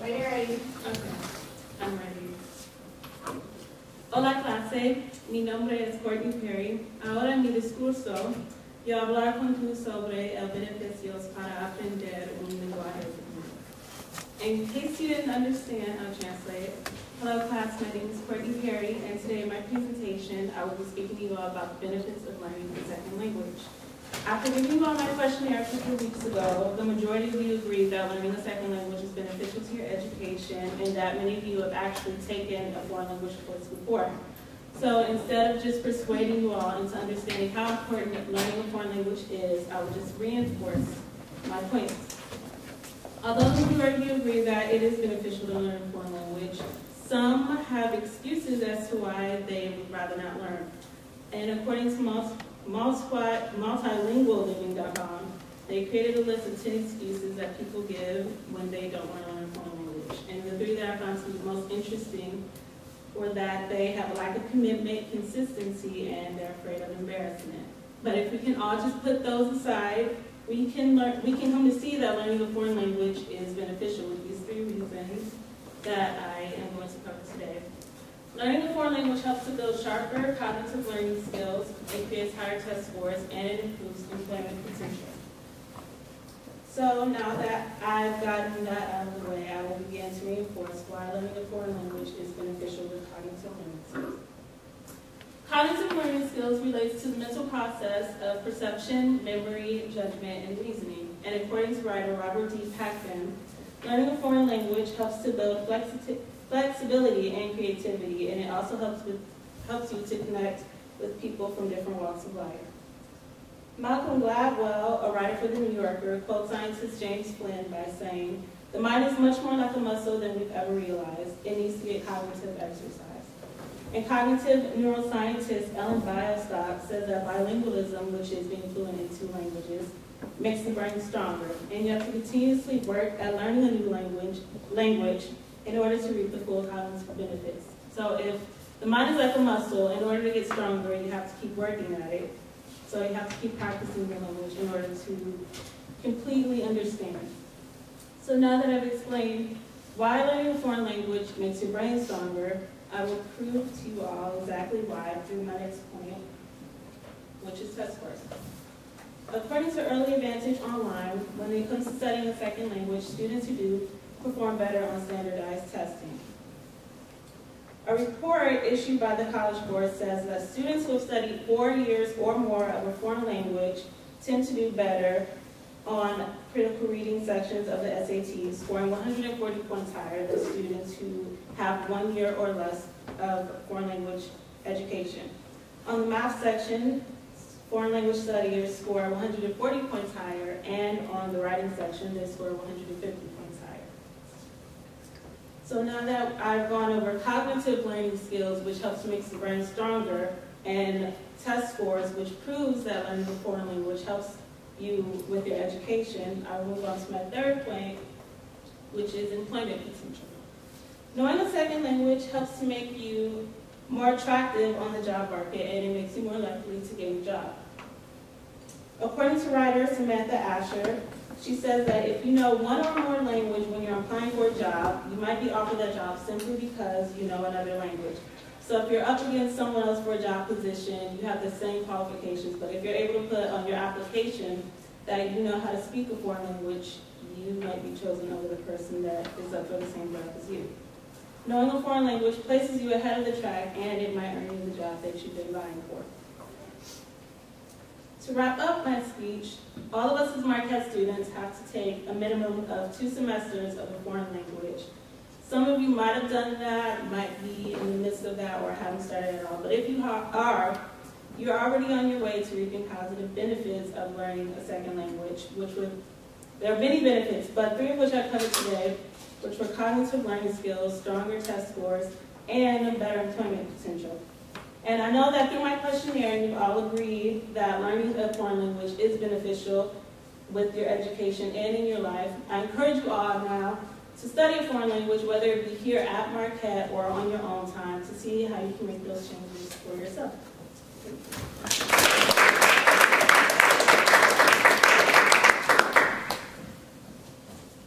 When you're ready. Okay, I'm ready. Hola clase, mi nombre es Courtney Perry. Ahora mi discurso, yo hablar con tú sobre el beneficios para aprender un lenguaje. In case you didn't understand, I'll translate. Hello class, my name is Courtney Perry, and today in my presentation, I will be speaking to you all about the benefits of learning a second language. After giving you all my questionnaire a few weeks ago, the majority of you agreed that learning a second language is beneficial to your education and that many of you have actually taken a foreign language course before. So instead of just persuading you all into understanding how important learning a foreign language is, I will just reinforce my points. Although the majority of you agree that it is beneficial to learn a foreign language, some have excuses as to why they would rather not learn. And according to multilingualliving.com, they created a list of 10 excuses that people give when they don't want to learn a foreign language. And the 3 that I found to be the most interesting were that they have a lack of commitment, consistency, and they're afraid of embarrassment. But if we can all just put those aside, we can come to see that learning a foreign language is beneficial with these 3 reasons that I am going to cover today. Learning a foreign language helps to build sharper cognitive learning skills, it creates higher test scores, and it improves employment potential. So now that I've gotten that out of the way, I will begin to reinforce why learning a foreign language is beneficial with cognitive learning skills. Cognitive learning skills relates to the mental process of perception, memory, judgment, and reasoning. And according to writer Robert D. Packman, learning a foreign language helps to build flexibility and creativity, and it also helps you to connect with people from different walks of life. Malcolm Gladwell, a writer for The New Yorker, quotes scientist James Flynn by saying, "The mind is much more like a muscle than we've ever realized. It needs to get cognitive exercise." And cognitive neuroscientist Ellen Bialstock says that bilingualism, which is being fluent in 2 languages, makes the brain stronger, and you have to continuously work at learning a new language in order to reap the full cognitive benefits. So if the mind is like a muscle, in order to get stronger, you have to keep working at it. So you have to keep practicing the language in order to completely understand. So now that I've explained why learning a foreign language makes your brain stronger, I will prove to you all exactly why through my next point, which is test scores. According to Early Advantage Online, when it comes to studying a second language, students who do perform better on standardized testing. A report issued by the College Board says that students who have studied 4 years or more of a foreign language tend to do better on critical reading sections of the SAT, scoring 140 points higher than students who have 1 year or less of foreign language education. On the math section, foreign language studiers score 140 points higher, and on the writing section, they score 150 points higher. So now that I've gone over cognitive learning skills, which helps to make the brain stronger, and test scores, which proves that learning a foreign language helps you with your education, I will move on to my 3rd point, which is employment potential. Knowing a second language helps to make you more attractive on the job market, and it makes you more likely to get a job. According to writer Samantha Asher, she says that if you know 1 or more language when you're applying for a job, you might be offered that job simply because you know another language. So if you're up against someone else for a job position, you have the same qualifications, but if you're able to put on your application that you know how to speak a foreign language, you might be chosen over the person that is up for the same job as you. Knowing a foreign language places you ahead of the track, and it might earn you the job that you've been vying for. To wrap up my speech, all of us as Marquette students have to take a minimum of 2 semesters of a foreign language. Some of you might have done that, might be in the midst of that, or haven't started at all. But if you are, you're already on your way to reaping positive benefits of learning a second language, there are many benefits, but 3 of which I covered today, which were cognitive learning skills, stronger test scores, and a better employment potential. And I know that through my questionnaire, you all agree that learning a foreign language is beneficial with your education and in your life. I encourage you all now to study a foreign language, whether it be here at Marquette or on your own time, to see how you can make those changes for yourself. Thank you.